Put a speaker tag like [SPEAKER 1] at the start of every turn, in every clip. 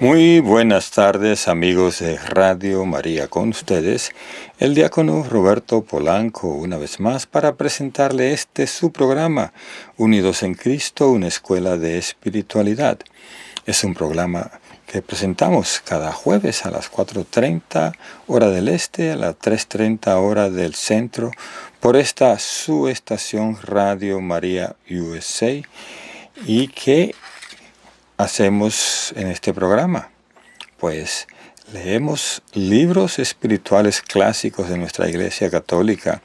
[SPEAKER 1] Muy buenas tardes, amigos de Radio María, con ustedes el diácono Roberto Polanco, una vez más para presentarle su programa, Unidos en Cristo, una escuela de espiritualidad. Es un programa que presentamos cada jueves a las 4:30 hora del este, a las 3:30 hora del centro, por esta su estación Radio María USA, y que hacemos en este programa, pues leemos libros espirituales clásicos de nuestra Iglesia Católica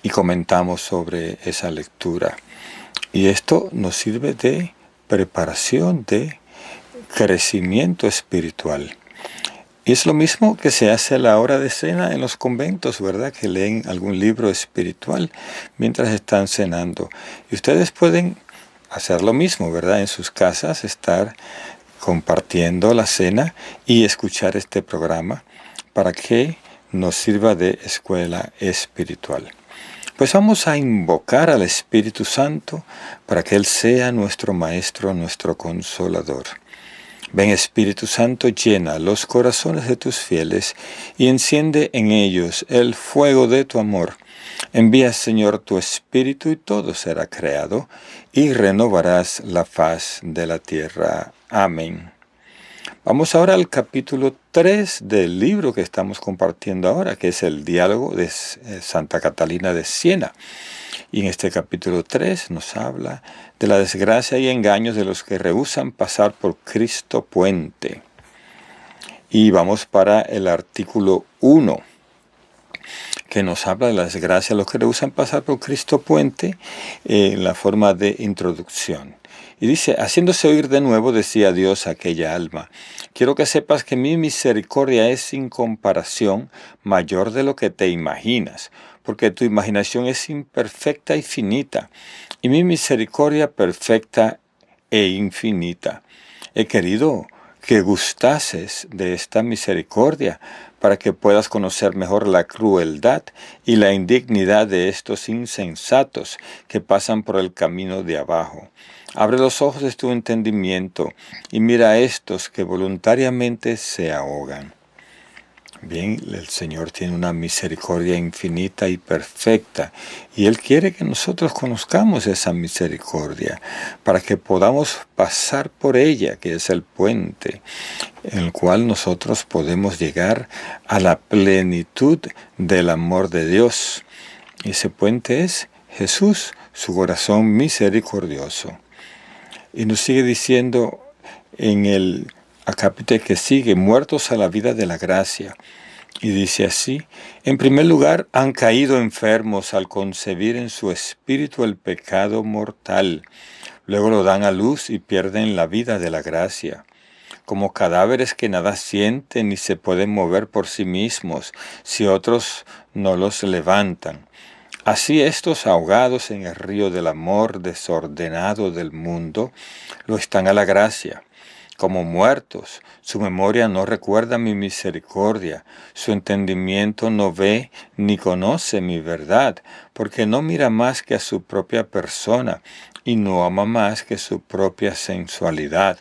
[SPEAKER 1] y comentamos sobre esa lectura. Y esto nos sirve de preparación, de crecimiento espiritual. Y es lo mismo que se hace a la hora de cena en los conventos, ¿verdad? Que leen algún libro espiritual mientras están cenando. Y ustedes pueden hacer lo mismo, ¿verdad? En sus casas, estar compartiendo la cena y escuchar este programa para que nos sirva de escuela espiritual. Pues vamos a invocar al Espíritu Santo para que Él sea nuestro Maestro, nuestro Consolador. Ven, Espíritu Santo, llena los corazones de tus fieles y enciende en ellos el fuego de tu amor. Envía, Señor, tu Espíritu y todo será creado y renovarás la faz de la tierra. Amén. Vamos ahora al capítulo 3 del libro que estamos compartiendo ahora, que es el diálogo de Santa Catalina de Siena. Y en este capítulo 3 nos habla de la desgracia y engaños de los que rehúsan pasar por Cristo puente. Y vamos para el artículo 1, que nos habla de la desgracia de los que rehúsan pasar por Cristo puente en la forma de introducción. Y dice: haciéndose oír de nuevo, decía Dios a aquella alma: quiero que sepas que mi misericordia es sin comparación mayor de lo que te imaginas, porque tu imaginación es imperfecta y finita, y mi misericordia perfecta e infinita. He querido que gustases de esta misericordia, para que puedas conocer mejor la crueldad y la indignidad de estos insensatos que pasan por el camino de abajo. Abre los ojos de tu entendimiento y mira a estos que voluntariamente se ahogan. Bien, el Señor tiene una misericordia infinita y perfecta, y Él quiere que nosotros conozcamos esa misericordia, para que podamos pasar por ella, que es el puente, en el cual nosotros podemos llegar a la plenitud del amor de Dios. Ese puente es Jesús, su corazón misericordioso. Y nos sigue diciendo en el capítulo que sigue: muertos a la vida de la gracia. Y dice así: en primer lugar, han caído enfermos al concebir en su espíritu el pecado mortal. Luego lo dan a luz y pierden la vida de la gracia. Como cadáveres que nada sienten ni se pueden mover por sí mismos, si otros no los levantan. Así estos, ahogados en el río del amor desordenado del mundo, lo están a la gracia. Como muertos, su memoria no recuerda mi misericordia, su entendimiento no ve ni conoce mi verdad, porque no mira más que a su propia persona y no ama más que su propia sensualidad.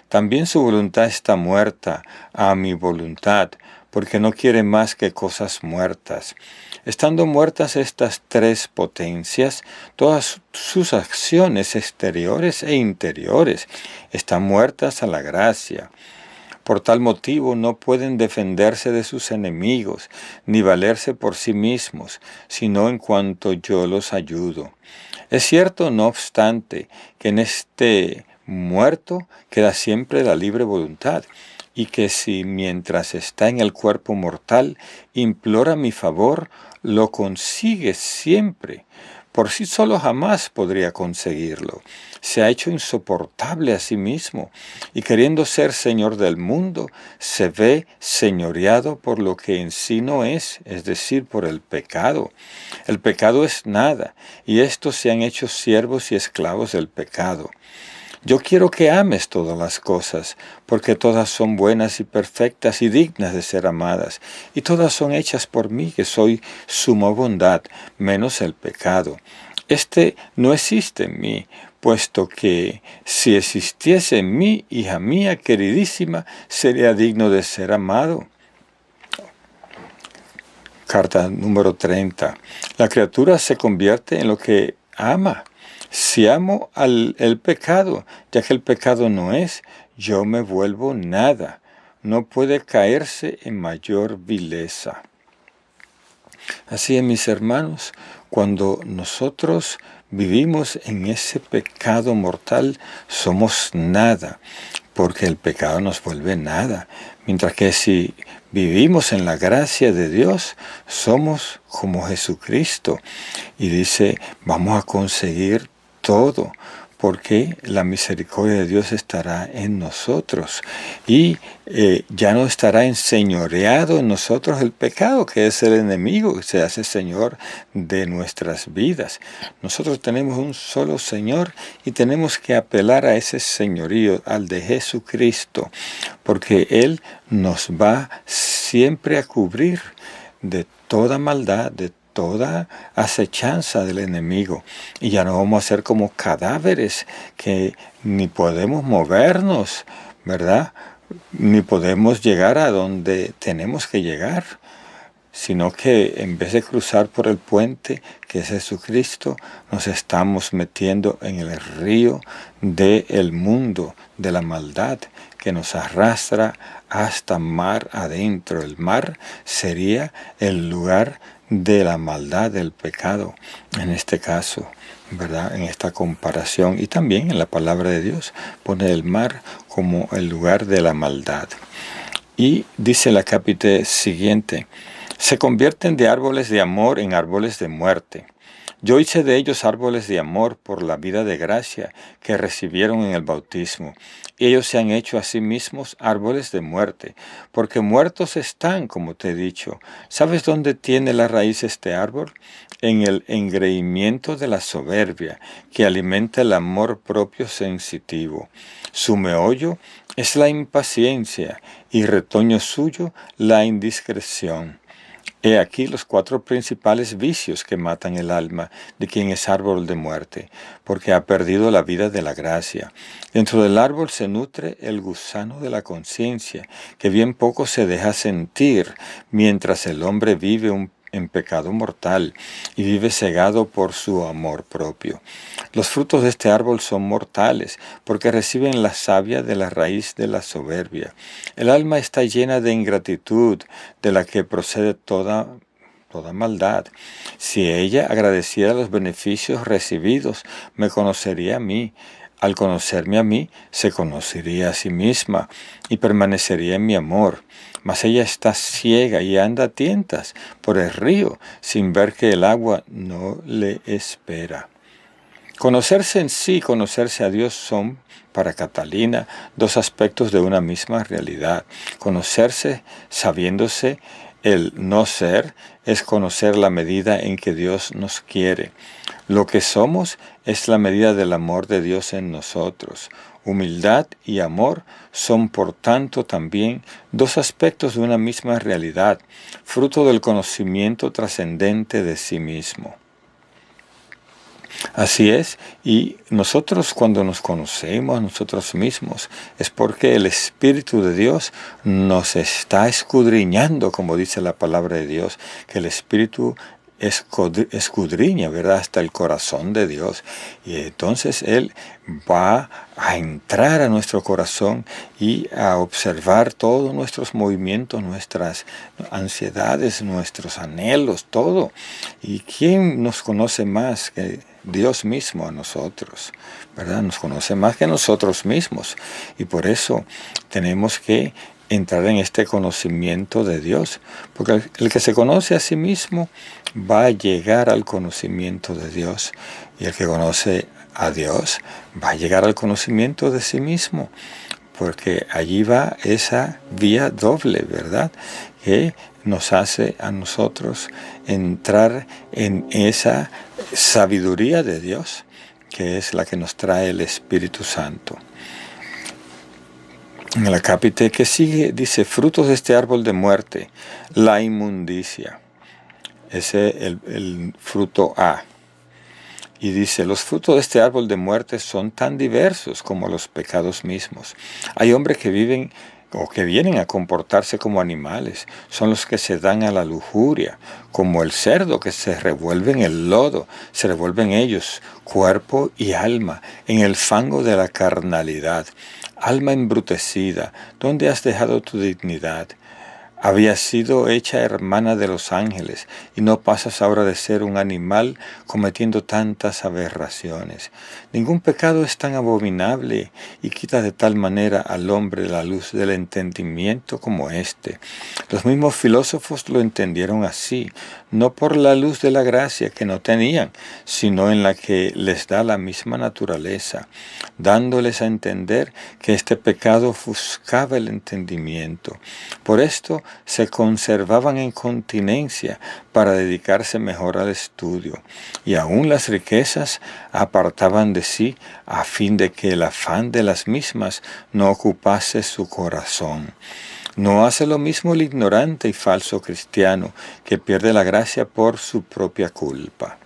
[SPEAKER 1] También su voluntad está muerta a mi voluntad, porque no quiere más que cosas muertas. Estando muertas estas tres potencias, todas sus acciones exteriores e interiores están muertas a la gracia. Por tal motivo no pueden defenderse de sus enemigos, ni valerse por sí mismos, sino en cuanto yo los ayudo. Es cierto, no obstante, que en este muerto queda siempre la libre voluntad, y que si mientras está en el cuerpo mortal implora mi favor, lo consigue siempre. Por sí solo jamás podría conseguirlo. Se ha hecho insoportable a sí mismo, y queriendo ser señor del mundo, se ve señoreado por lo que en sí no es decir, por el pecado. El pecado es nada, y estos se han hecho siervos y esclavos del pecado. Yo quiero que ames todas las cosas, porque todas son buenas y perfectas y dignas de ser amadas, y todas son hechas por mí, que soy suma bondad, menos el pecado. Este no existe en mí, puesto que si existiese en mí, hija mía queridísima, sería digno de ser amado. Carta número 30. La criatura se convierte en lo que ama. Si amo el pecado, ya que el pecado no es, yo me vuelvo nada. No puede caerse en mayor vileza. Así es, mis hermanos, cuando nosotros vivimos en ese pecado mortal, somos nada, porque el pecado nos vuelve nada. Mientras que si vivimos en la gracia de Dios, somos como Jesucristo. Y dice, vamos a conseguir todo, porque la misericordia de Dios estará en nosotros y ya no estará enseñoreado en nosotros el pecado, que es el enemigo que se hace Señor de nuestras vidas. Nosotros tenemos un solo Señor y tenemos que apelar a ese señorío, al de Jesucristo, porque Él nos va siempre a cubrir de toda maldad, de toda acechanza del enemigo, y ya no vamos a ser como cadáveres que ni podemos movernos, ¿verdad? Ni podemos llegar a donde tenemos que llegar, sino que en vez de cruzar por el puente que es Jesucristo, nos estamos metiendo en el río del mundo, de la maldad, que nos arrastra hasta mar adentro. El mar sería el lugar de la maldad, del pecado, en este caso, ¿verdad? En esta comparación, y también en la palabra de Dios pone el mar como el lugar de la maldad. Y dice la capítulo siguiente, se convierten de árboles de amor en árboles de muerte. Yo hice de ellos árboles de amor por la vida de gracia que recibieron en el bautismo. Ellos se han hecho a sí mismos árboles de muerte, porque muertos están, como te he dicho. ¿Sabes dónde tiene la raíz este árbol? En el engreimiento de la soberbia, que alimenta el amor propio sensitivo. Su meollo es la impaciencia, y retoño suyo la indiscreción. He aquí los 4 principales vicios que matan el alma de quien es árbol de muerte, porque ha perdido la vida de la gracia. Dentro del árbol se nutre el gusano de la conciencia, que bien poco se deja sentir, mientras el hombre vive en pecado mortal y vive cegado por su amor propio. Los frutos de este árbol son mortales, porque reciben la savia de la raíz de la soberbia. El alma está llena de ingratitud, de la que procede toda maldad. Si ella agradeciera los beneficios recibidos, me conocería a mí. Al conocerme a mí, se conocería a sí misma y permanecería en mi amor. Mas ella está ciega y anda a tientas por el río, sin ver que el agua no le espera. Conocerse en sí y conocerse a Dios son, para Catalina, 2 aspectos de una misma realidad. Conocerse, sabiéndose el no ser, es conocer la medida en que Dios nos quiere. Lo que somos es la medida del amor de Dios en nosotros. Humildad y amor son, por tanto, también 2 aspectos de una misma realidad, fruto del conocimiento trascendente de sí mismo. Así es, y nosotros cuando nos conocemos a nosotros mismos es porque el Espíritu de Dios nos está escudriñando, como dice la palabra de Dios, que el Espíritu escudriña, ¿verdad?, hasta el corazón de Dios. Y entonces Él va a entrar a nuestro corazón y a observar todos nuestros movimientos, nuestras ansiedades, nuestros anhelos, todo. ¿Y quién nos conoce más que Dios mismo a nosotros? ¿Verdad? Nos conoce más que nosotros mismos. Y por eso tenemos que entrar en este conocimiento de Dios, porque el que se conoce a sí mismo va a llegar al conocimiento de Dios, y el que conoce a Dios va a llegar al conocimiento de sí mismo, porque allí va esa vía doble, ¿verdad?, que nos hace a nosotros entrar en esa sabiduría de Dios, que es la que nos trae el Espíritu Santo. En el acápite que sigue dice, frutos de este árbol de muerte, la inmundicia. Ese es el fruto A. Y dice, los frutos de este árbol de muerte son tan diversos como los pecados mismos. Hay hombres que viven o que vienen a comportarse como animales, son los que se dan a la lujuria, como el cerdo que se revuelve en el lodo, se revuelven ellos, cuerpo y alma, en el fango de la carnalidad. Alma embrutecida, ¿dónde has dejado tu dignidad? Habías sido hecha hermana de los ángeles, y no pasas ahora de ser un animal cometiendo tantas aberraciones. Ningún pecado es tan abominable y quita de tal manera al hombre la luz del entendimiento como este. Los mismos filósofos lo entendieron así, no por la luz de la gracia que no tenían, sino en la que les da la misma naturaleza, dándoles a entender que este pecado ofuscaba el entendimiento. Por esto se conservaban en continencia para dedicarse mejor al estudio, y aún las riquezas apartaban de sí a fin de que el afán de las mismas no ocupase su corazón. No hace lo mismo el ignorante y falso cristiano, que pierde la gracia por su propia culpa.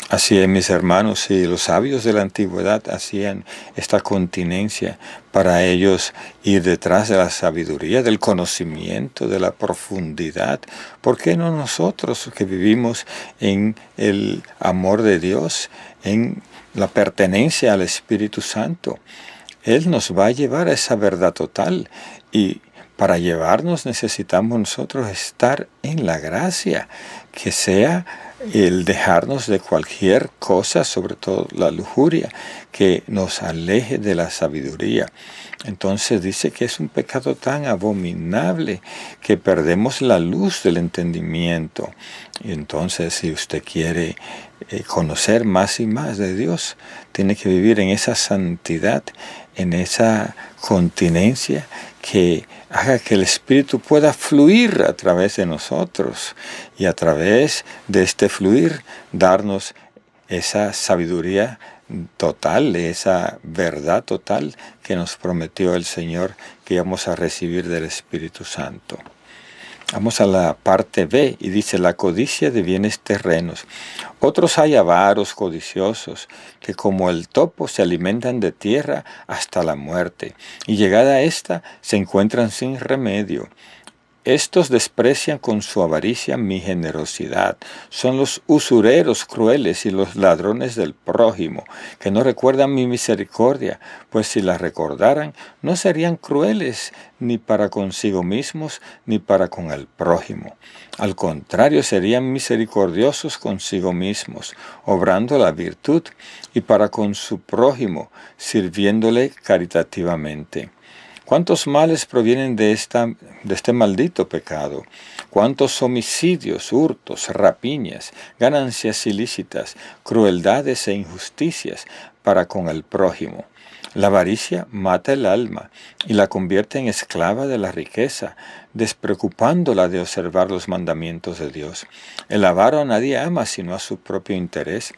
[SPEAKER 1] Así es, mis hermanos, y los sabios de la antigüedad hacían esta continencia para ellos ir detrás de la sabiduría, del conocimiento, de la profundidad. ¿Por qué no nosotros que vivimos en el amor de Dios, en la pertenencia al Espíritu Santo? Él nos va a llevar a esa verdad total, y para llevarnos necesitamos nosotros estar en la gracia, que sea el dejarnos de cualquier cosa, sobre todo la lujuria, que nos aleje de la sabiduría. Entonces dice que es un pecado tan abominable que perdemos la luz del entendimiento. Y entonces, si usted quiere conocer más y más de Dios, tiene que vivir en esa santidad, en esa continencia que haga que el Espíritu pueda fluir a través de nosotros, y a través de este fluir darnos esa sabiduría total, esa verdad total que nos prometió el Señor que íbamos a recibir del Espíritu Santo. Vamos a la parte B, y dice, la codicia de bienes terrenos. Otros hay avaros codiciosos, que como el topo se alimentan de tierra hasta la muerte, y llegada a esta se encuentran sin remedio. Estos desprecian con su avaricia mi generosidad. Son los usureros crueles y los ladrones del prójimo, que no recuerdan mi misericordia, pues si la recordaran, no serían crueles ni para consigo mismos ni para con el prójimo. Al contrario, serían misericordiosos consigo mismos, obrando la virtud, y para con su prójimo, sirviéndole caritativamente. ¿Cuántos males provienen de este maldito pecado? ¿Cuántos homicidios, hurtos, rapiñas, ganancias ilícitas, crueldades e injusticias para con el prójimo? La avaricia mata el alma y la convierte en esclava de la riqueza, despreocupándola de observar los mandamientos de Dios. El avaro a nadie ama sino a su propio interés.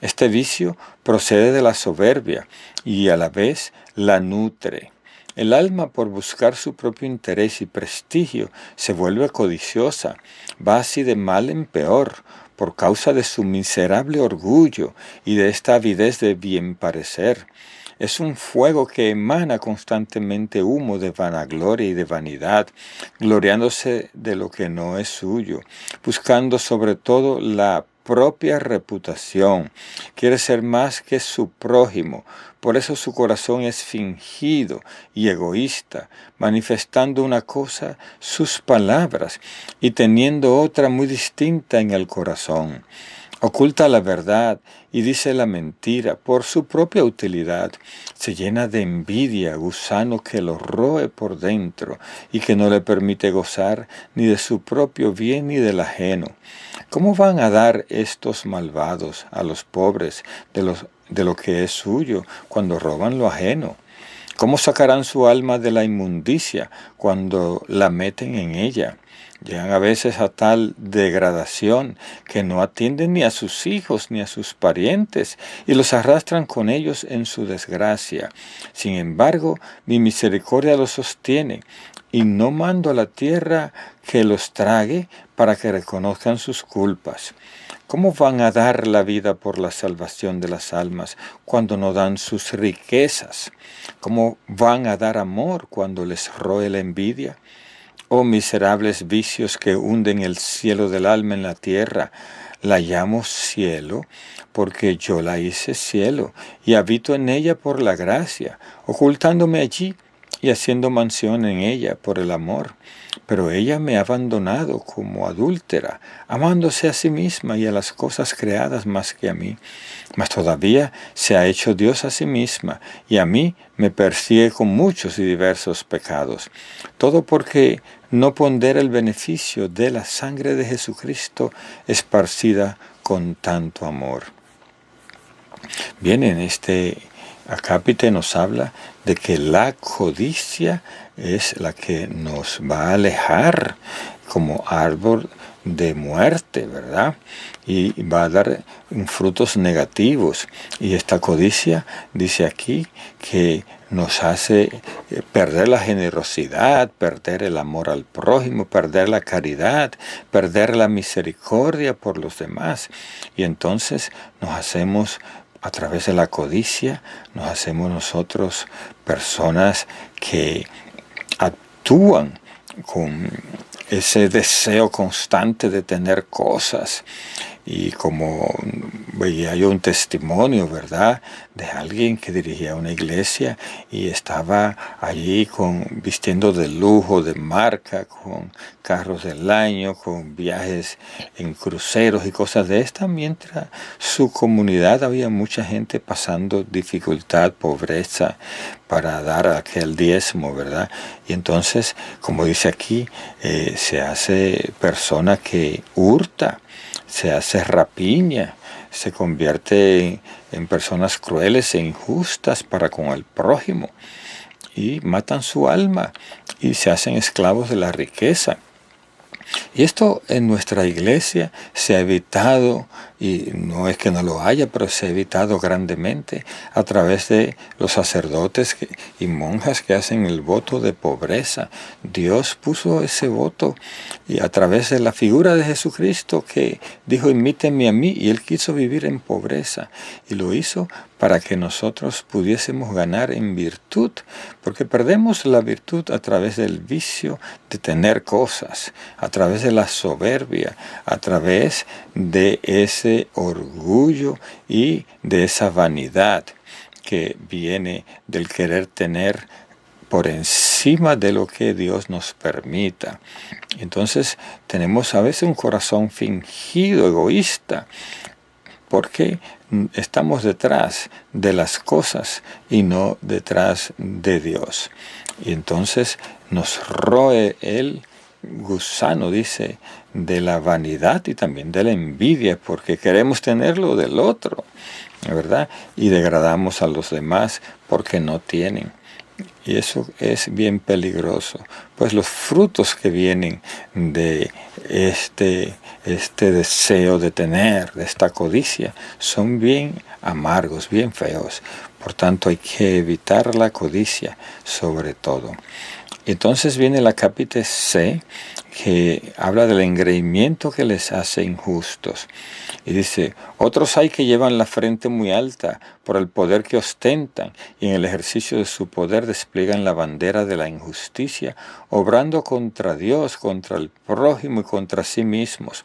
[SPEAKER 1] Este vicio procede de la soberbia y a la vez la nutre. El alma, por buscar su propio interés y prestigio, se vuelve codiciosa, va así de mal en peor, por causa de su miserable orgullo y de esta avidez de bien parecer. Es un fuego que emana constantemente humo de vanagloria y de vanidad, gloriándose de lo que no es suyo, buscando sobre todo la propia reputación, quiere ser más que su prójimo. Por eso su corazón es fingido y egoísta, manifestando una cosa sus palabras y teniendo otra muy distinta en el corazón. Oculta la verdad y dice la mentira por su propia utilidad. Se llena de envidia, gusano que lo roe por dentro y que no le permite gozar ni de su propio bien ni del ajeno. ¿Cómo van a dar estos malvados a los pobres de lo que es suyo cuando roban lo ajeno? ¿Cómo sacarán su alma de la inmundicia cuando la meten en ella? Llegan a veces a tal degradación que no atienden ni a sus hijos ni a sus parientes y los arrastran con ellos en su desgracia. Sin embargo, mi misericordia los sostiene y no mando a la tierra que los trague para que reconozcan sus culpas. ¿Cómo van a dar la vida por la salvación de las almas cuando no dan sus riquezas? ¿Cómo van a dar amor cuando les roe la envidia? Oh miserables vicios que hunden el cielo del alma en la tierra, la llamo cielo porque yo la hice cielo y habito en ella por la gracia, ocultándome allí y haciendo mansión en ella por el amor. Pero ella me ha abandonado como adúltera, amándose a sí misma y a las cosas creadas más que a mí. Mas todavía se ha hecho Dios a sí misma, y a mí me persigue con muchos y diversos pecados. Todo porque no pondera el beneficio de la sangre de Jesucristo esparcida con tanto amor. Bien, en este acápite nos habla de que la codicia es la que nos va a alejar como árbol de muerte, ¿verdad? Y va a dar frutos negativos. Y esta codicia dice aquí que nos hace perder la generosidad, perder el amor al prójimo, perder la caridad, perder la misericordia por los demás. Y entonces nos hacemos, a través de la codicia, nos hacemos nosotros personas que actúan con ese deseo constante de tener cosas. Y como veía yo un testimonio, ¿verdad?, de alguien que dirigía una iglesia y estaba allí vistiendo de lujo, de marca, con carros del año, con viajes en cruceros y cosas de estas, mientras su comunidad había mucha gente pasando dificultad, pobreza, para dar aquel diezmo, ¿verdad? Y entonces, como dice aquí, se hace persona que hurta, se hace rapiña, se convierte en personas crueles e injustas para con el prójimo y matan su alma y se hacen esclavos de la riqueza. Y esto en nuestra iglesia se ha evitado, y no es que no lo haya, pero se ha evitado grandemente a través de los sacerdotes y monjas que hacen el voto de pobreza. Dios puso ese voto y a través de la figura de Jesucristo que dijo, imítenme a mí, y Él quiso vivir en pobreza y lo hizo para que nosotros pudiésemos ganar en virtud, porque perdemos la virtud a través del vicio de tener cosas, a través de la soberbia, a través de ese orgullo y de esa vanidad que viene del querer tener por encima de lo que Dios nos permita. Entonces tenemos a veces un corazón fingido, egoísta, porque estamos detrás de las cosas y no detrás de Dios. Y entonces nos roe el gusano, dice, de la vanidad y también de la envidia, porque queremos tener lo del otro, ¿verdad? Y degradamos a los demás porque no tienen. Y eso es bien peligroso, pues los frutos que vienen de este deseo de tener, de esta codicia, son bien amargos, bien feos. Por tanto, hay que evitar la codicia sobre todo. Entonces viene la capítulo C, que habla del engreimiento que les hace injustos. Y dice, otros hay que llevan la frente muy alta por el poder que ostentan, y en el ejercicio de su poder despliegan la bandera de la injusticia, obrando contra Dios, contra el prójimo y contra sí mismos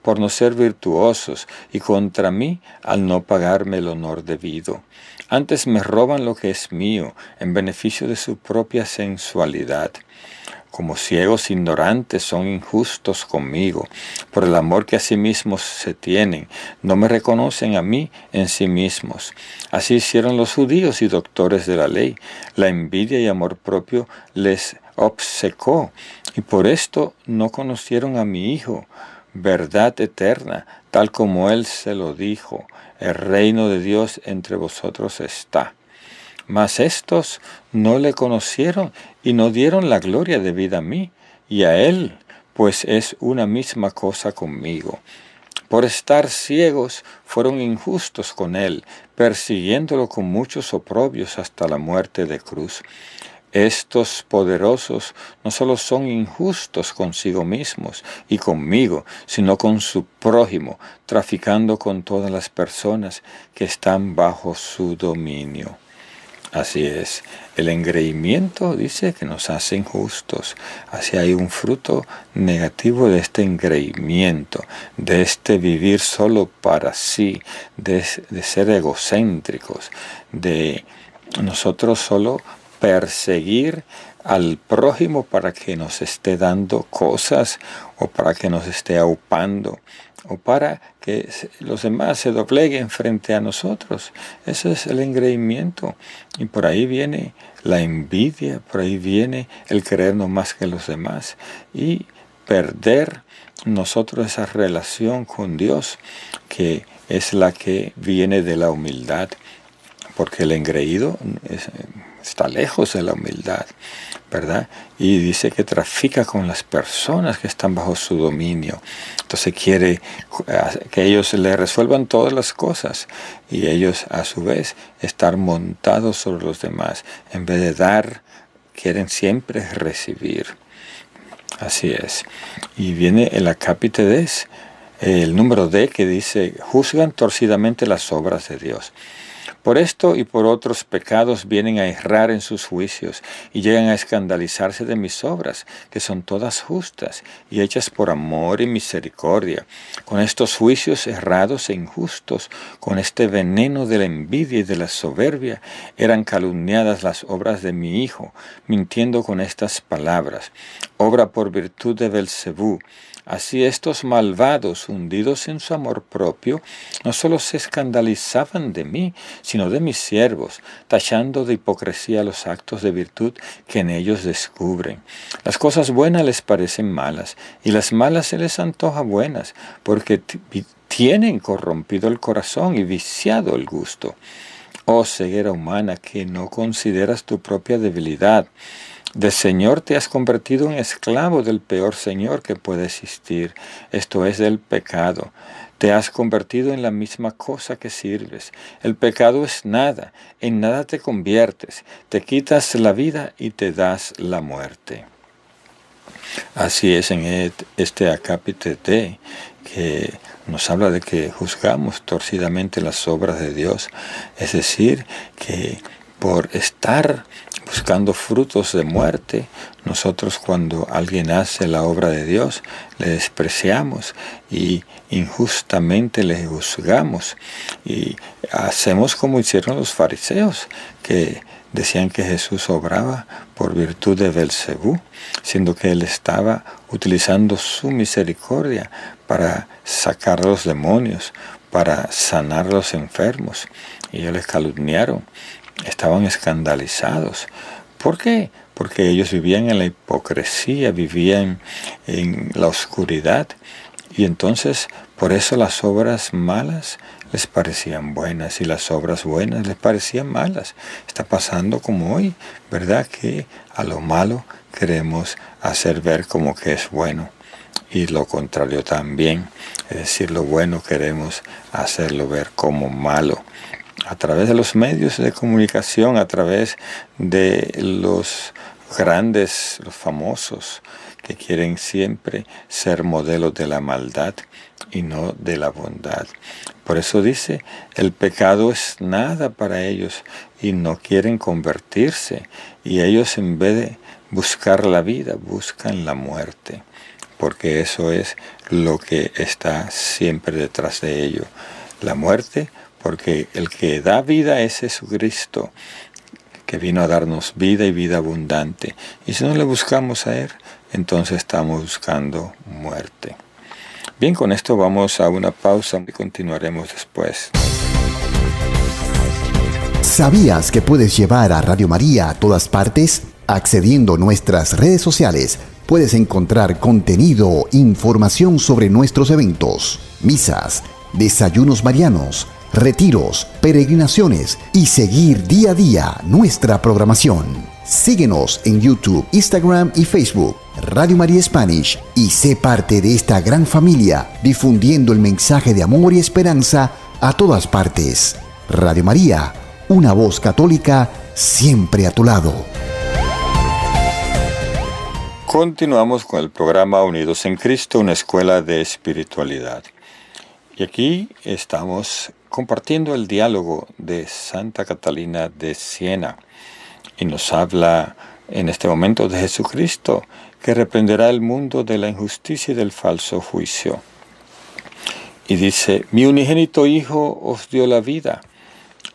[SPEAKER 1] por no ser virtuosos, y contra mí al no pagarme el honor debido. Antes me roban lo que es mío, en beneficio de su propia sensualidad. Como ciegos ignorantes son injustos conmigo, por el amor que a sí mismos se tienen, no me reconocen a mí en sí mismos. Así hicieron los judíos y doctores de la ley. La envidia y amor propio les obcecó, y por esto no conocieron a mi Hijo, verdad eterna, tal como Él se lo dijo. El reino de Dios entre vosotros está. Mas estos no le conocieron y no dieron la gloria debida a mí y a Él, pues es una misma cosa conmigo. Por estar ciegos fueron injustos con Él, persiguiéndolo con muchos oprobios hasta la muerte de cruz. Estos poderosos no solo son injustos consigo mismos y conmigo, sino con su prójimo, traficando con todas las personas que están bajo su dominio. Así es, el engreimiento dice que nos hace injustos. Así hay un fruto negativo de este engreimiento, de este vivir solo para sí, de ser egocéntricos, de nosotros solo perseguir al prójimo para que nos esté dando cosas o para que nos esté aupando o para que los demás se dobleguen frente a nosotros. Eso es el engreimiento. Y por ahí viene la envidia, por ahí viene el creernos más que los demás y perder nosotros esa relación con Dios, que es la que viene de la humildad, porque el engreído está lejos de la humildad, ¿verdad? Y dice que trafica con las personas que están bajo su dominio. Entonces quiere que ellos le resuelvan todas las cosas y ellos a su vez estar montados sobre los demás. En vez de dar, quieren siempre recibir. Así es. Y viene el acápite des, el número D, que dice: juzgan torcidamente las obras de Dios. Por esto y por otros pecados vienen a errar en sus juicios y llegan a escandalizarse de mis obras, que son todas justas y hechas por amor y misericordia. Con estos juicios errados e injustos, con este veneno de la envidia y de la soberbia, eran calumniadas las obras de mi Hijo, mintiendo con estas palabras: obra por virtud de Belcebú. Así estos malvados, hundidos en su amor propio, no solo se escandalizaban de mí, sino de mis siervos, tachando de hipocresía los actos de virtud que en ellos descubren. Las cosas buenas les parecen malas, y las malas se les antoja buenas, porque tienen corrompido el corazón y viciado el gusto. Oh ceguera humana, que no consideras tu propia debilidad. De Señor te has convertido en esclavo del peor Señor que puede existir, esto es, del pecado. Te has convertido en la misma cosa que sirves. El pecado es nada, en nada te conviertes, te quitas la vida y te das la muerte. Así es en este acápite D, que nos habla de que juzgamos torcidamente las obras de Dios, es decir, que por estar buscando frutos de muerte, nosotros cuando alguien hace la obra de Dios, le despreciamos y injustamente le juzgamos. Y hacemos como hicieron los fariseos, que decían que Jesús obraba por virtud de Belcebú, siendo que él estaba utilizando su misericordia para sacar a los demonios, para sanar a los enfermos. Y ellos les calumniaron. Estaban escandalizados. ¿Por qué? Porque ellos vivían en la hipocresía, vivían en la oscuridad. Y entonces, por eso las obras malas les parecían buenas y las obras buenas les parecían malas. Está pasando como hoy, ¿verdad? Que a lo malo queremos hacer ver como que es bueno. Y lo contrario también. Es decir, lo bueno queremos hacerlo ver como malo. A través de los medios de comunicación, a través de los grandes, los famosos, que quieren siempre ser modelos de la maldad y no de la bondad. Por eso dice, el pecado es nada para ellos y no quieren convertirse. Y ellos, en vez de buscar la vida, buscan la muerte, porque eso es lo que está siempre detrás de ello. La muerte, porque el que da vida es Jesucristo, que vino a darnos vida y vida abundante. Y si no le buscamos a Él, entonces estamos buscando muerte. Bien, con esto vamos a una pausa y continuaremos después.
[SPEAKER 2] ¿Sabías que puedes llevar a Radio María a todas partes? Accediendo a nuestras redes sociales, puedes encontrar contenido, información sobre nuestros eventos, misas, desayunos marianos, retiros, peregrinaciones y seguir día a día nuestra programación. Síguenos en YouTube, Instagram y Facebook, Radio María Spanish, y sé parte de esta gran familia difundiendo el mensaje de amor y esperanza a todas partes. Radio María, una voz católica siempre a tu lado.
[SPEAKER 1] Continuamos con el programa Unidos en Cristo, una escuela de espiritualidad. Y aquí estamos compartiendo el diálogo de Santa Catalina de Siena. Y nos habla en este momento de Jesucristo, que reprenderá el mundo de la injusticia y del falso juicio. Y dice: mi unigénito Hijo os dio la vida,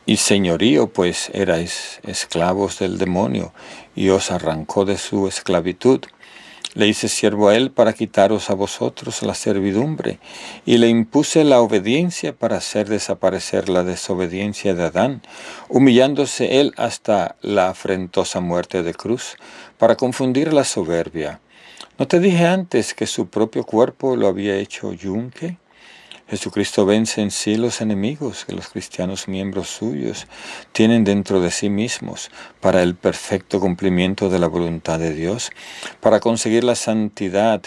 [SPEAKER 1] y señorío, pues erais esclavos del demonio, y os arrancó de su esclavitud. Le hice siervo a él para quitaros a vosotros la servidumbre, y le impuse la obediencia para hacer desaparecer la desobediencia de Adán, humillándose él hasta la afrentosa muerte de cruz, para confundir la soberbia. ¿No te dije antes que su propio cuerpo lo había hecho yunque? Jesucristo vence en sí los enemigos que los cristianos miembros suyos tienen dentro de sí mismos para el perfecto cumplimiento de la voluntad de Dios, para conseguir la santidad.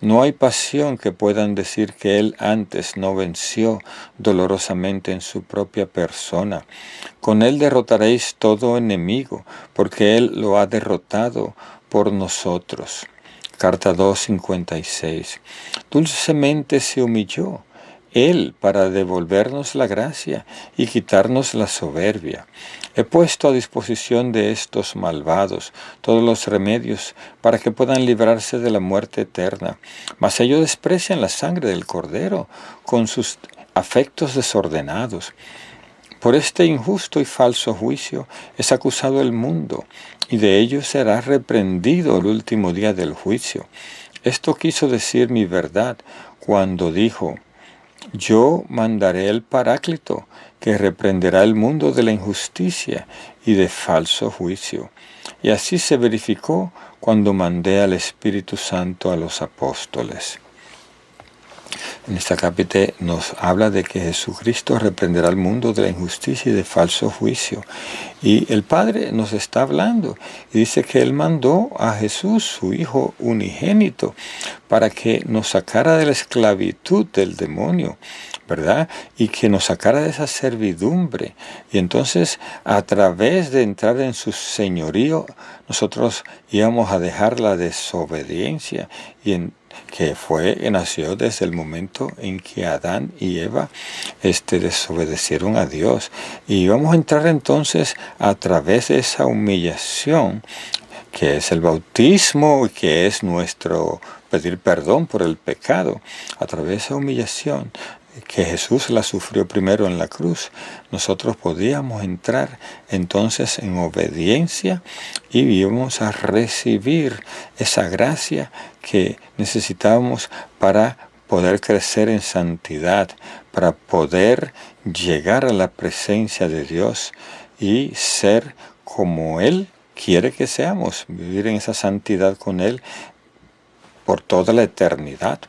[SPEAKER 1] No hay pasión que puedan decir que Él antes no venció dolorosamente en su propia persona. Con Él derrotaréis todo enemigo, porque Él lo ha derrotado por nosotros. Carta 2:56. Dulcemente se humilló Él para devolvernos la gracia y quitarnos la soberbia. He puesto a disposición de estos malvados todos los remedios para que puedan librarse de la muerte eterna. Mas ellos desprecian la sangre del Cordero con sus afectos desordenados. Por este injusto y falso juicio es acusado el mundo, y de ellos será reprendido el último día del juicio. Esto quiso decir mi verdad cuando dijo: yo mandaré el Paráclito, que reprenderá el mundo de la injusticia y de falso juicio. Y así se verificó cuando mandé al Espíritu Santo a los apóstoles. En esta capítulo nos habla de que Jesucristo reprenderá el mundo de la injusticia y de falso juicio. Y el Padre nos está hablando y dice que Él mandó a Jesús, su Hijo unigénito, para que nos sacara de la esclavitud del demonio, ¿verdad? Y que nos sacara de esa servidumbre. Y entonces, a través de entrar en su señorío, nosotros íbamos a dejar la desobediencia que nació desde el momento en que Adán y Eva desobedecieron a Dios. Y vamos a entrar entonces a través de esa humillación, que es el bautismo, que es nuestro pedir perdón por el pecado. A través de esa humillación que Jesús la sufrió primero en la cruz, nosotros podíamos entrar entonces en obediencia y íbamos a recibir esa gracia que necesitábamos para poder crecer en santidad, para poder llegar a la presencia de Dios y ser como Él quiere que seamos, vivir en esa santidad con Él por toda la eternidad.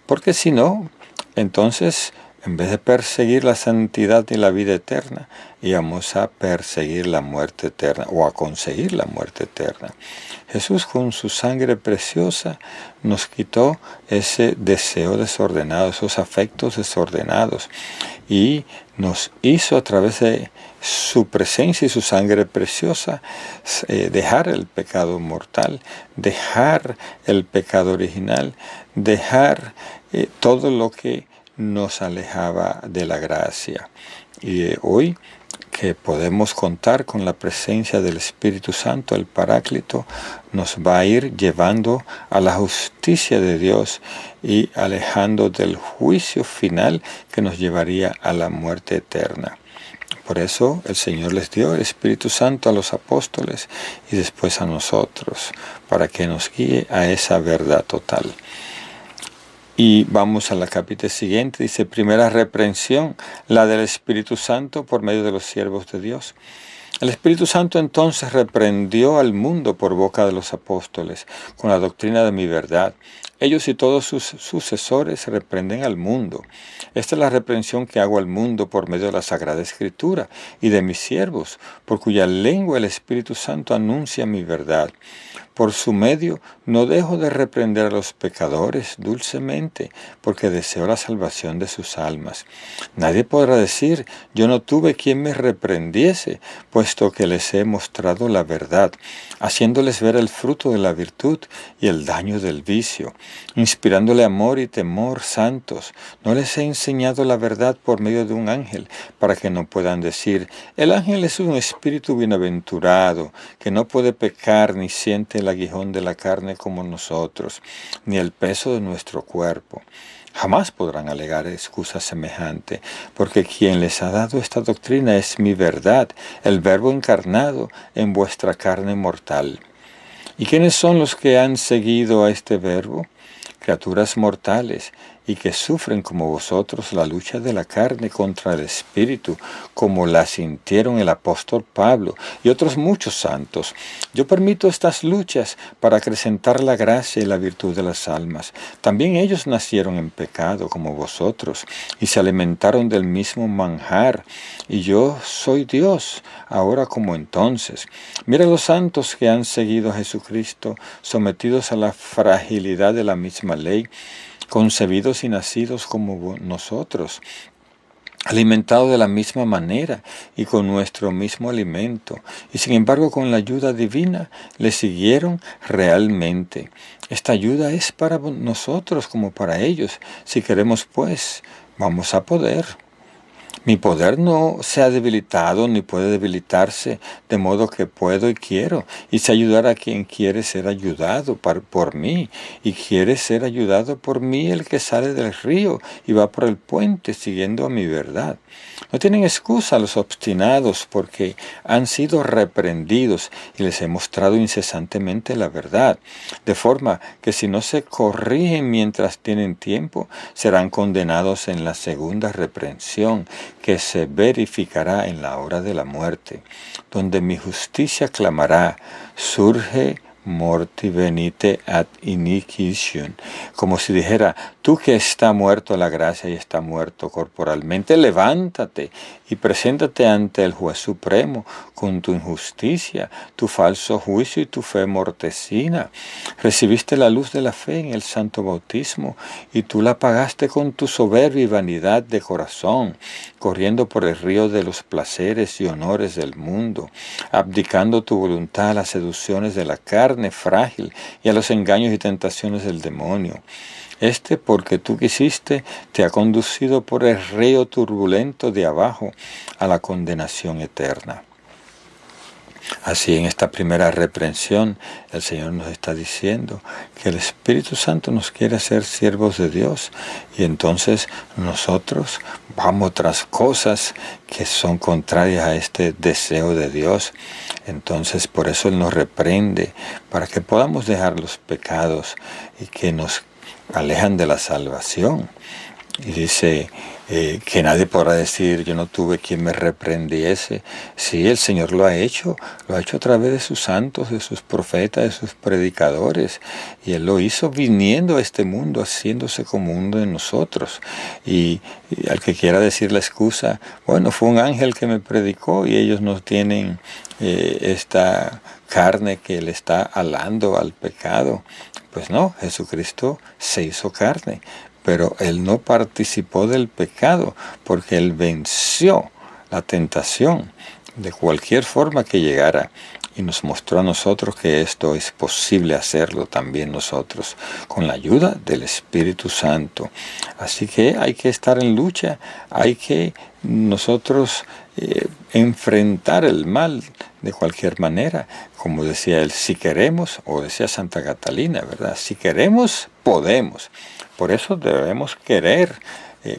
[SPEAKER 1] Porque si no, entonces, en vez de perseguir la santidad y la vida eterna, íbamos a perseguir la muerte eterna o a conseguir la muerte eterna. Jesús, con su sangre preciosa, nos quitó ese deseo desordenado, esos afectos desordenados, y nos hizo a través de su presencia y su sangre preciosa dejar el pecado mortal, dejar el pecado original, dejar todo lo que nos alejaba de la gracia. Y hoy que podemos contar con la presencia del Espíritu Santo, el Paráclito, nos va a ir llevando a la justicia de Dios y alejando del juicio final que nos llevaría a la muerte eterna. Por eso el Señor les dio el Espíritu Santo a los apóstoles y después a nosotros, para que nos guíe a esa verdad total. Y vamos a la capítulo siguiente, dice: primera reprensión, la del Espíritu Santo por medio de los siervos de Dios. El Espíritu Santo entonces reprendió al mundo por boca de los apóstoles con la doctrina de mi verdad. Ellos y todos sus sucesores reprenden al mundo. Esta es la reprensión que hago al mundo por medio de la Sagrada Escritura y de mis siervos, por cuya lengua el Espíritu Santo anuncia mi verdad. Por su medio no dejo de reprender a los pecadores dulcemente, porque deseo la salvación de sus almas. Nadie podrá decir, yo no tuve quien me reprendiese, puesto que les he mostrado la verdad, haciéndoles ver el fruto de la virtud y el daño del vicio, inspirándole amor y temor santos. No les he enseñado la verdad por medio de un ángel, para que no puedan decir, el ángel es un espíritu bienaventurado, que no puede pecar ni siente el aguijón de la carne como nosotros, ni el peso de nuestro cuerpo. Jamás podrán alegar excusa semejante, porque quien les ha dado esta doctrina es mi verdad, el Verbo encarnado en vuestra carne mortal. ¿Y quiénes son los que han seguido a este Verbo? Criaturas mortales, y que sufren como vosotros la lucha de la carne contra el espíritu, como la sintieron el apóstol Pablo y otros muchos santos. Yo permito estas luchas para acrecentar la gracia y la virtud de las almas. También ellos nacieron en pecado como vosotros, y se alimentaron del mismo manjar, y yo soy Dios, ahora como entonces. Mira los santos que han seguido a Jesucristo, sometidos a la fragilidad de la misma ley, concebidos y nacidos como nosotros, alimentados de la misma manera y con nuestro mismo alimento, y sin embargo con la ayuda divina le siguieron realmente. Esta ayuda es para nosotros como para ellos. Si queremos, pues, vamos a poder. Mi poder no se ha debilitado ni puede debilitarse, de modo que puedo y quiero, y sé ayudar a quien quiere ser ayudado por mí, y quiere ser ayudado por mí el que sale del río y va por el puente siguiendo a mi verdad. No tienen excusa los obstinados, porque han sido reprendidos y les he mostrado incesantemente la verdad, de forma que si no se corrigen mientras tienen tiempo, serán condenados en la segunda reprensión, que se verificará en la hora de la muerte, donde mi justicia clamará, surge morti venite ad iniquitium, como si dijera, tú que está muerto a la gracia y está muerto corporalmente, levántate y preséntate ante el juez supremo con tu injusticia, tu falso juicio y tu fe mortecina. Recibiste la luz de la fe en el santo bautismo y tú la pagaste con tu soberbia y vanidad de corazón, corriendo por el río de los placeres y honores del mundo, abdicando tu voluntad a las seducciones de la carne frágil y a los engaños y tentaciones del demonio. Porque tú quisiste, te ha conducido por el río turbulento de abajo a la condenación eterna. Así, en esta primera reprensión, el Señor nos está diciendo que el Espíritu Santo nos quiere hacer siervos de Dios, y entonces nosotros vamos tras cosas que son contrarias a este deseo de Dios. Entonces, por eso Él nos reprende, para que podamos dejar los pecados y que nos alejan de la salvación. Y dice que nadie podrá decir, yo no tuve quien me reprendiese. Sí, el Señor lo ha hecho a través de sus santos, de sus profetas, de sus predicadores, y Él lo hizo viniendo a este mundo, haciéndose como uno de nosotros. Y al que quiera decir la excusa, bueno, fue un ángel que me predicó y ellos no tienen esta carne que le está alando al pecado. Pues no, Jesucristo se hizo carne, pero Él no participó del pecado, porque Él venció la tentación de cualquier forma que llegara, y nos mostró a nosotros que esto es posible hacerlo también nosotros, con la ayuda del Espíritu Santo. Así que hay que estar en lucha, hay que nosotros enfrentar el mal de cualquier manera, como decía él, si queremos, o decía Santa Catalina, ¿verdad? Si queremos, podemos. Por eso debemos querer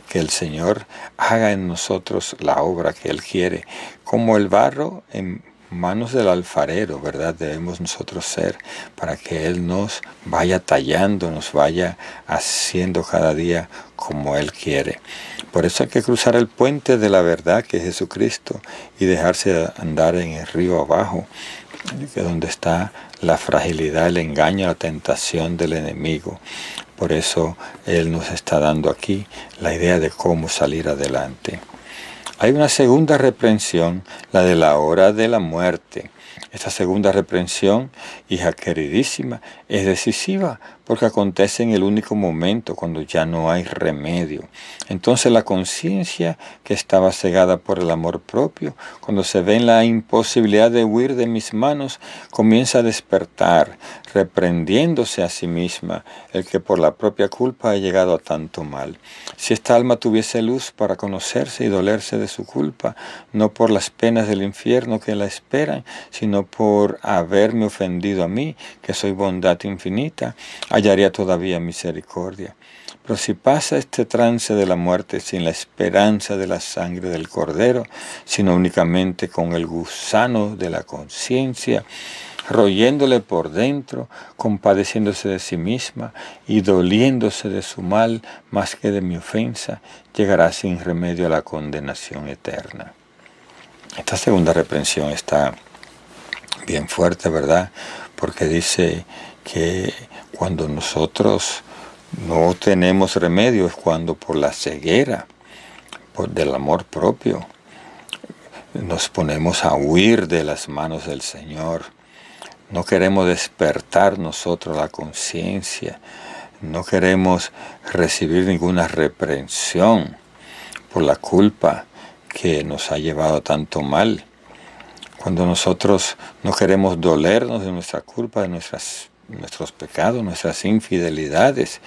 [SPEAKER 1] que el Señor haga en nosotros la obra que Él quiere, como el barro en manos del alfarero, ¿verdad? Debemos nosotros ser, para que Él nos vaya tallando, nos vaya haciendo cada día como Él quiere. Por eso hay que cruzar el puente de la verdad, que es Jesucristo, y dejarse andar en el río abajo, que donde está la fragilidad, el engaño, la tentación del enemigo. Por eso Él nos está dando aquí la idea de cómo salir adelante. Hay una segunda reprensión, la de la hora de la muerte. Esta segunda reprensión, hija queridísima, es decisiva porque acontece en el único momento cuando ya no hay remedio. Entonces la conciencia que estaba cegada por el amor propio, cuando se ve en la imposibilidad de huir de mis manos, comienza a despertar, reprendiéndose a sí misma el que por la propia culpa ha llegado a tanto mal. Si esta alma tuviese luz para conocerse y dolerse de su culpa, no por las penas del infierno que la esperan, sino por haberme ofendido a mí, que soy bondad infinita, hallaría todavía misericordia. Pero si pasa este trance de la muerte sin la esperanza de la sangre del Cordero, sino únicamente con el gusano de la conciencia, royéndole por dentro, compadeciéndose de sí misma y doliéndose de su mal más que de mi ofensa, llegará sin remedio a la condenación eterna. Esta segunda reprensión está bien fuerte, ¿verdad? Porque dice que cuando nosotros no tenemos remedio es cuando por la ceguera del amor propio nos ponemos a huir de las manos del Señor. No queremos despertar nosotros la conciencia, no queremos recibir ninguna reprensión por la culpa que nos ha llevado a tanto mal. Cuando nosotros no queremos dolernos de nuestra culpa, de nuestros pecados, nuestras infidelidades,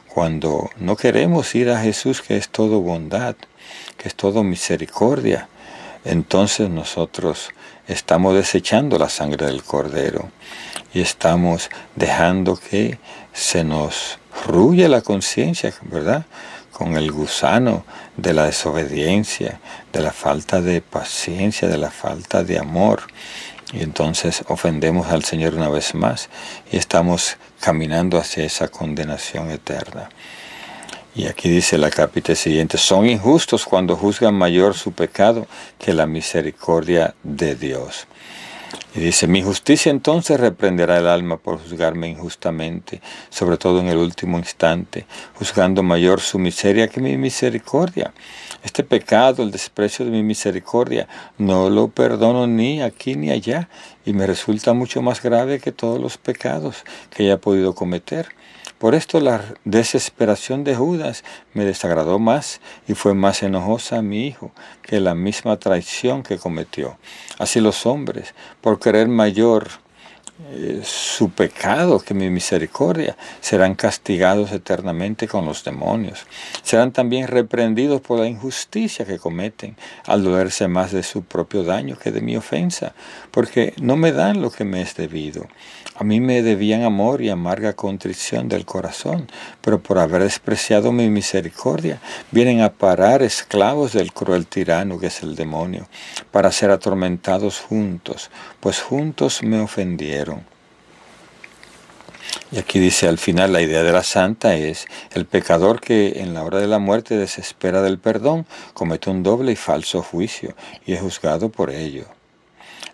[SPEAKER 1] cuando no queremos ir a Jesús, que es todo bondad, que es todo misericordia, entonces nosotros estamos desechando la sangre del Cordero y estamos dejando que se nos ruye la conciencia, ¿verdad? Con el gusano de la desobediencia, de la falta de paciencia, de la falta de amor. Y entonces ofendemos al Señor una vez más y estamos caminando hacia esa condenación eterna. Y aquí dice el acápite siguiente: son injustos cuando juzgan mayor su pecado que la misericordia de Dios. Y dice: mi justicia entonces reprenderá el alma por juzgarme injustamente, sobre todo en el último instante, juzgando mayor su miseria que mi misericordia. Este pecado, el desprecio de mi misericordia, no lo perdono ni aquí ni allá, y me resulta mucho más grave que todos los pecados que haya podido cometer. Por esto la desesperación de Judas me desagradó más y fue más enojosa a mi hijo que la misma traición que cometió. Así los hombres, por querer mayor su pecado que mi misericordia, serán castigados eternamente con los demonios. Serán también reprendidos por la injusticia que cometen, al dolerse más de su propio daño que de mi ofensa, porque no me dan lo que me es debido. A mí me debían amor y amarga contrición del corazón, pero por haber despreciado mi misericordia, vienen a parar esclavos del cruel tirano que es el demonio, para ser atormentados juntos, pues juntos me ofendieron. Y aquí dice al final, la idea de la santa es: el pecador que en la hora de la muerte desespera del perdón, comete un doble y falso juicio y es juzgado por ello.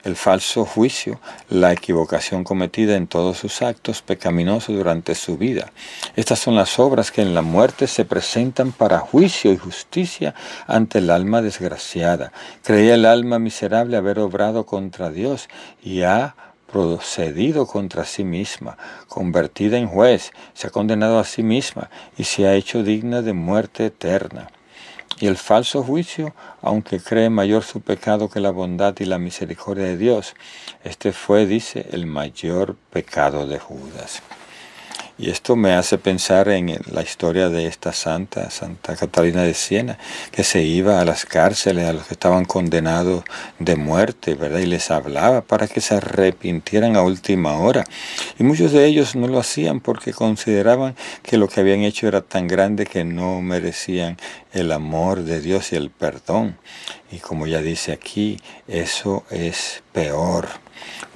[SPEAKER 1] El falso juicio, la equivocación cometida en todos sus actos pecaminosos durante su vida. Estas son las obras que en la muerte se presentan para juicio y justicia ante el alma desgraciada. Creía el alma miserable haber obrado contra Dios y ha procedido contra sí misma, convertida en juez, se ha condenado a sí misma y se ha hecho digna de muerte eterna. Y el falso juicio, aunque cree mayor su pecado que la bondad y la misericordia de Dios, este fue, dice, el mayor pecado de Judas. Y esto me hace pensar en la historia de esta Santa Catalina de Siena, que se iba a las cárceles, a los que estaban condenados de muerte, ¿verdad? Y les hablaba para que se arrepintieran a última hora. Y muchos de ellos no lo hacían porque consideraban que lo que habían hecho era tan grande que no merecían el amor de Dios y el perdón. Y como ya dice aquí, eso es peor.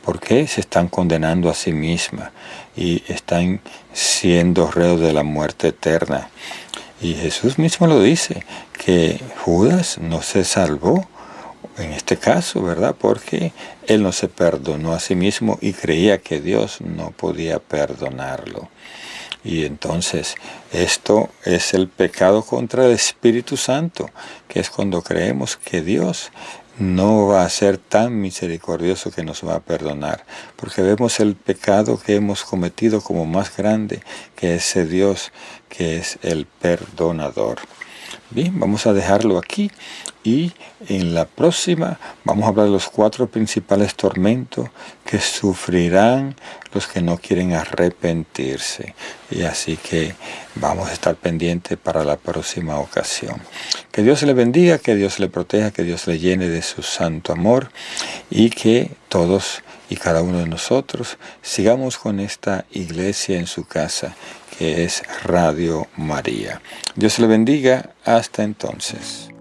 [SPEAKER 1] ¿Por qué? Se están condenando a sí mismas y están siendo reos de la muerte eterna. Y Jesús mismo lo dice, que Judas no se salvó en este caso, ¿verdad? Porque él no se perdonó a sí mismo y creía que Dios no podía perdonarlo. Y entonces esto es el pecado contra el Espíritu Santo, que es cuando creemos que Dios no va a ser tan misericordioso que nos va a perdonar, porque vemos el pecado que hemos cometido como más grande que ese Dios que es el perdonador. Bien, vamos a dejarlo aquí y en la próxima vamos a hablar de los 4 principales tormentos que sufrirán los que no quieren arrepentirse. Y así que vamos a estar pendientes para la próxima ocasión. Que Dios le bendiga, que Dios le proteja, que Dios le llene de su santo amor y que todos y cada uno de nosotros sigamos con esta iglesia en su casa, que es Radio María. Dios le bendiga. Hasta entonces.